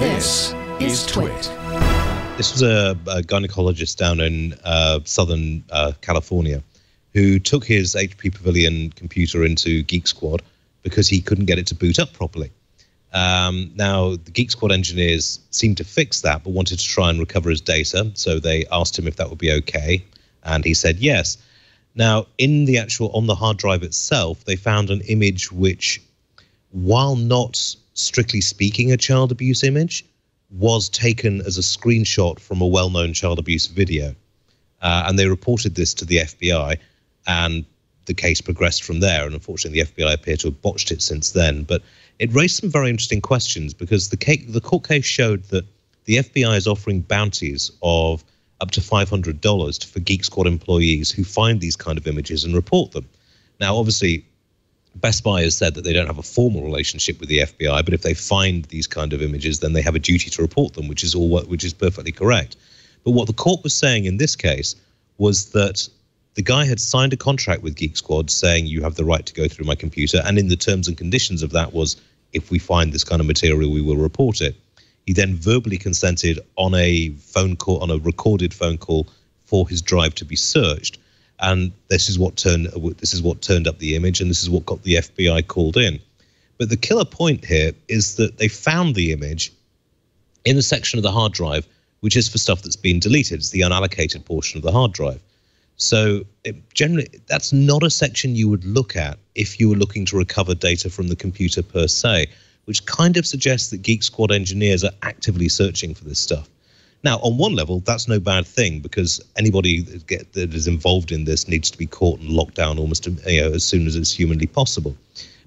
This is TWiT. This was a gynecologist down in Southern California who took his HP Pavilion computer into Geek Squad because he couldn't get it to boot up properly. Now, the Geek Squad engineers seemed to fix that, but wanted to try and recover his data. So they asked him if that would be okay, and he said yes. Now, on the hard drive itself, they found an image which, while not strictly speaking a child abuse image, was taken as a screenshot from a well-known child abuse video. And they reported this to the FBI, and the case progressed from there. And unfortunately, the FBI appear to have botched it since then. But it raised some very interesting questions, because the court case showed that the FBI is offering bounties of up to $500 for Geek Squad employees who find these kind of images and report them. Now, obviously, Best Buy has said that they don't have a formal relationship with the FBI, but if they find these kind of images, then they have a duty to report them, which is perfectly correct. But what the court was saying in this case was that the guy had signed a contract with Geek Squad saying you have the right to go through my computer, and in the terms and conditions of that was, if we find this kind of material, we will report it. He then verbally consented on a phone call, on a recorded phone call, for his drive to be searched. And this is what turned up the image, and this is what got the FBI called in. But the killer point here is that they found the image in the section of the hard drive which is for stuff that's been deleted. It's the unallocated portion of the hard drive. So generally, that's not a section you would look at if you were looking to recover data from the computer per se, which kind of suggests that Geek Squad engineers are actively searching for this stuff. Now, on one level, that's no bad thing, because anybody that is involved in this needs to be caught and locked down almost as soon as it's humanly possible.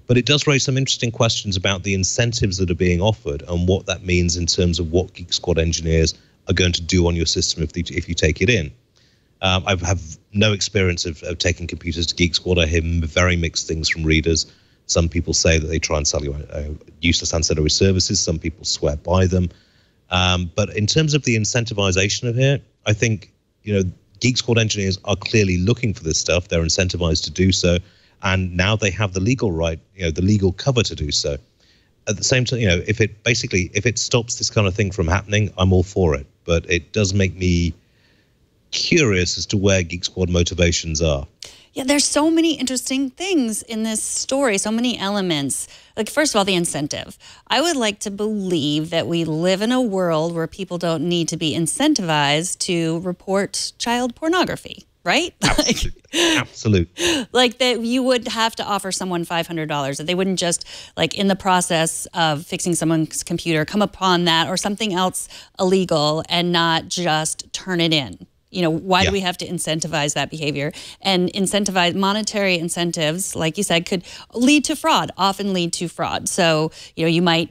But it does raise some interesting questions about the incentives that are being offered and what that means in terms of what Geek Squad engineers are going to do on your system if you take it in. I have no experience of taking computers to Geek Squad. I hear very mixed things from readers. Some people say that they try and sell you useless ancillary services. Some people swear by them. But in terms of the incentivization of it, I think, Geek Squad engineers are clearly looking for this stuff. They're incentivized to do so. And now they have the legal right, the legal cover to do so. At the same time, if it stops this kind of thing from happening, I'm all for it. But it does make me curious as to where Geek Squad motivations are. Yeah, there's so many interesting things in this story, so many elements. Like, first of all, the incentive. I would like to believe that we live in a world where people don't need to be incentivized to report child pornography, right? Absolutely. Like that you would have to offer someone $500, that they wouldn't just, like, in the process of fixing someone's computer, come upon that or something else illegal and not just turn it in. Why do we have to incentivize that behavior? And monetary incentives, like you said, could lead to fraud, often lead to fraud. So,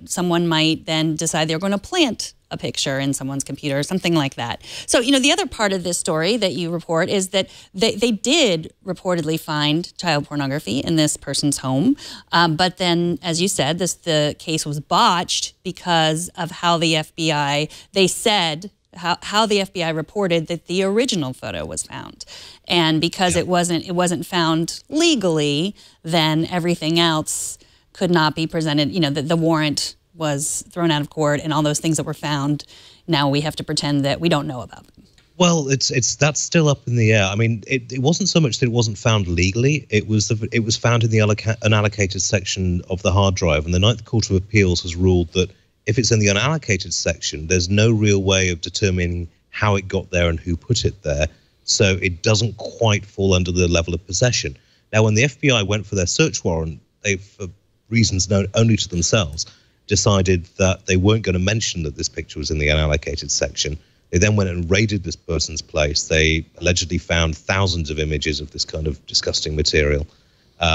someone might then decide they're going to plant a picture in someone's computer or something like that. So, the other part of this story that you report is that they did reportedly find child pornography in this person's home. But then, as you said, the case was botched because of how the FBI, they said, how the FBI reported that the original photo was found. And because it wasn't found legally, then everything else could not be presented. The warrant was thrown out of court, and all those things that were found, now we have to pretend that we don't know about them. Well, that's still up in the air. I mean, it wasn't so much that it wasn't found legally. It was found in the unallocated section of the hard drive, and the Ninth Court of Appeals has ruled that if it's in the unallocated section, there's no real way of determining how it got there and who put it there. So it doesn't quite fall under the level of possession. Now, when the FBI went for their search warrant, they, for reasons known only to themselves, decided that they weren't going to mention that this picture was in the unallocated section. They then went and raided this person's place. They allegedly found thousands of images of this kind of disgusting material,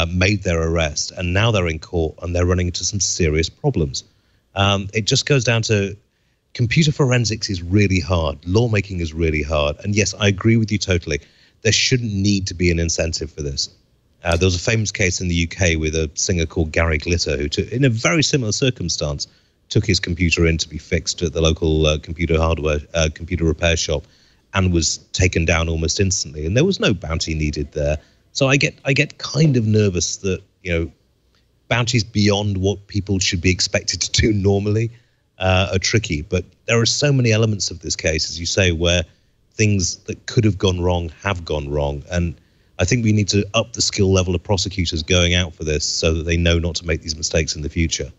made their arrest, and now they're in court and they're running into some serious problems. It just goes down to computer forensics is really hard. Lawmaking is really hard. And yes, I agree with you totally. There shouldn't need to be an incentive for this. There was a famous case in the UK with a singer called Gary Glitter who, in a very similar circumstance, took his computer in to be fixed at the local computer repair shop and was taken down almost instantly. And there was no bounty needed there. So I get kind of nervous that, bounties beyond what people should be expected to do normally are tricky. But there are so many elements of this case, as you say, where things that could have gone wrong have gone wrong. And I think we need to up the skill level of prosecutors going out for this so that they know not to make these mistakes in the future.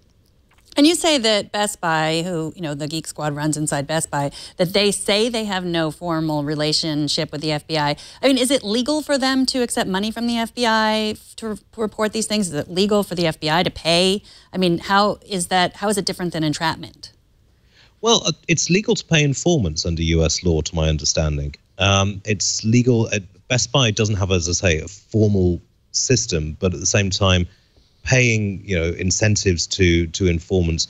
And you say that Best Buy, who, the Geek Squad runs inside Best Buy, that they say they have no formal relationship with the FBI. I mean, is it legal for them to accept money from the FBI to report these things? Is it legal for the FBI to pay? I mean, how is it different than entrapment? Well, it's legal to pay informants under US law, to my understanding. It's legal. Best Buy doesn't have, as I say, a formal system, but at the same time, paying incentives to informants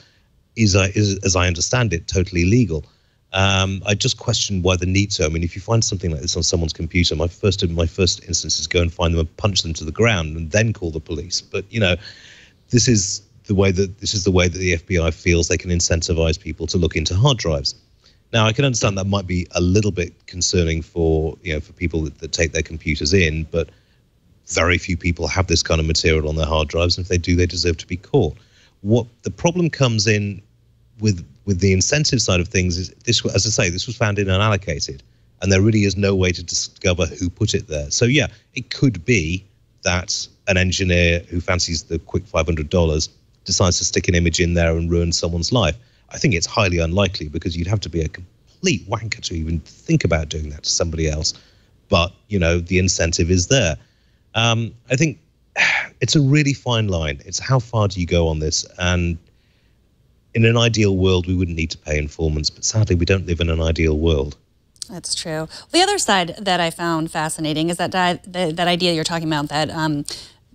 is, as I understand it, totally legal. I just question why the need to. I mean, if you find something like this on someone's computer, my first instance is go and find them and punch them to the ground and then call the police. But this is the way that the FBI feels they can incentivize people to look into hard drives. Now, I can understand that might be a little bit concerning for people that take their computers in, but very few people have this kind of material on their hard drives, and if they do, they deserve to be caught. What the problem comes in with the incentive side of things is this, as I say, this was found in unallocated, and there really is no way to discover who put it there. So yeah, it could be that an engineer who fancies the quick $500 decides to stick an image in there and ruin someone's life. I think it's highly unlikely, because you'd have to be a complete wanker to even think about doing that to somebody else. But the incentive is there. I think it's a really fine line. It's how far do you go on this? And in an ideal world, we wouldn't need to pay informants, but sadly, we don't live in an ideal world. That's true. The other side that I found fascinating is that idea you're talking about,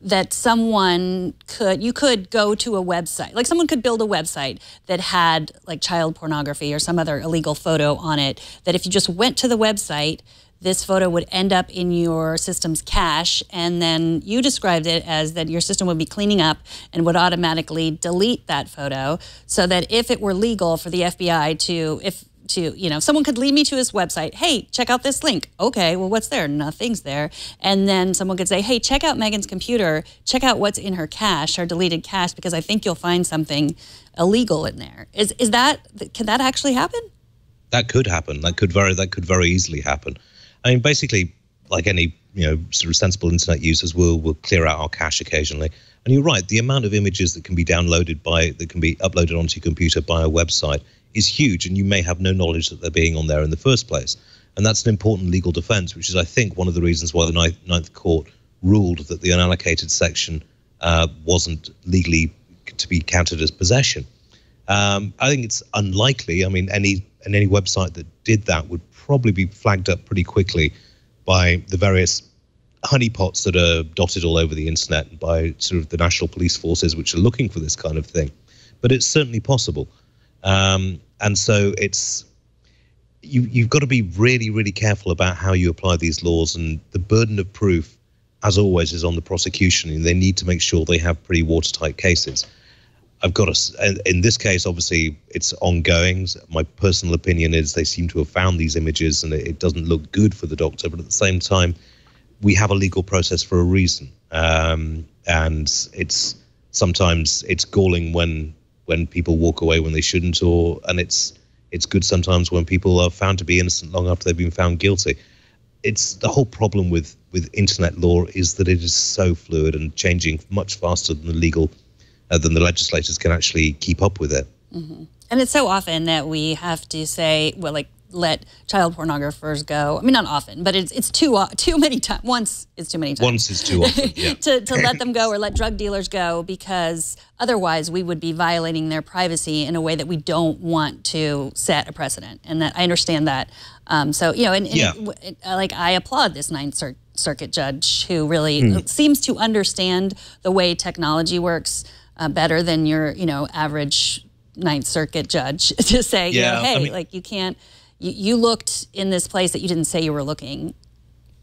that someone could go to a website, like someone could build a website that had like child pornography or some other illegal photo on it, that if you just went to the website, this photo would end up in your system's cache, and then you described it as that your system would be cleaning up and would automatically delete that photo, so that if it were legal for the FBI to someone could lead me to his website, hey, check out this link. Okay, well, what's there? Nothing's there. And then someone could say, hey, check out Megan's computer, check out what's in her cache, her deleted cache, because I think you'll find something illegal in there. Can that actually happen? That could happen. That could very easily happen. I mean, basically, like any sort of sensible internet users, we'll clear out our cache occasionally. And you're right, the amount of images that can be that can be uploaded onto your computer by a website is huge, and you may have no knowledge that they're being on there in the first place. And that's an important legal defense, which is, I think, one of the reasons why the Ninth Court ruled that the unallocated section wasn't legally to be counted as possession. I think it's unlikely. I mean, any website that did that would probably be flagged up pretty quickly by the various honeypots that are dotted all over the internet, by sort of the national police forces which are looking for this kind of thing. But it's certainly possible. And so you've got to be really, really careful about how you apply these laws, and the burden of proof, as always, is on the prosecution, and they need to make sure they have pretty watertight cases. In this case, obviously, it's ongoing. My personal opinion is they seem to have found these images, and it doesn't look good for the doctor. But at the same time, we have a legal process for a reason, and sometimes it's galling when people walk away when they shouldn't, and it's good sometimes when people are found to be innocent long after they've been found guilty. It's the whole problem with internet law is that it is so fluid and changing much faster than the legislators can actually keep up with it. Mm-hmm. And it's so often that we have to say, well, like, let child pornographers go. I mean, not often, but it's too many times. Once is too many times. Once is too often, yeah. to let them go, or let drug dealers go, because otherwise we would be violating their privacy in a way that we don't want to set a precedent. And that I understand that. Like, I applaud this Ninth Circuit judge who really seems to understand the way technology works better than your, average Ninth Circuit judge to say, hey, like, you can't. You looked in this place that you didn't say you were looking.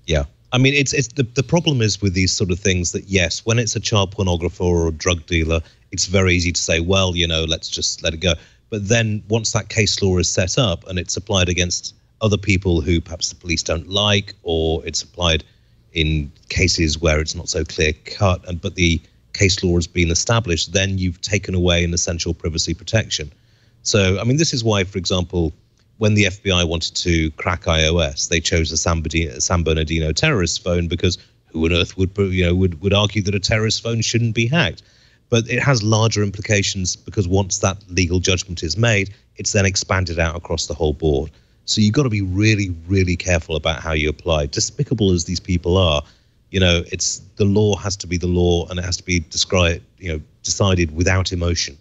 Yeah. I mean, it's the problem is with these sort of things that, yes, when it's a child pornographer or a drug dealer, it's very easy to say, well, let's just let it go. But then once that case law is set up and it's applied against other people who perhaps the police don't like, or it's applied in cases where it's not so clear cut, but the case law has been established, then you've taken away an essential privacy protection. So, I mean, this is why, for example, when the FBI wanted to crack iOS, they chose a San Bernardino terrorist phone, because who on earth would argue that a terrorist phone shouldn't be hacked? But it has larger implications, because once that legal judgment is made, it's then expanded out across the whole board. So you've got to be really, really careful about how you apply. Despicable as these people are, it's the law has to be the law, and it has to be decided without emotion.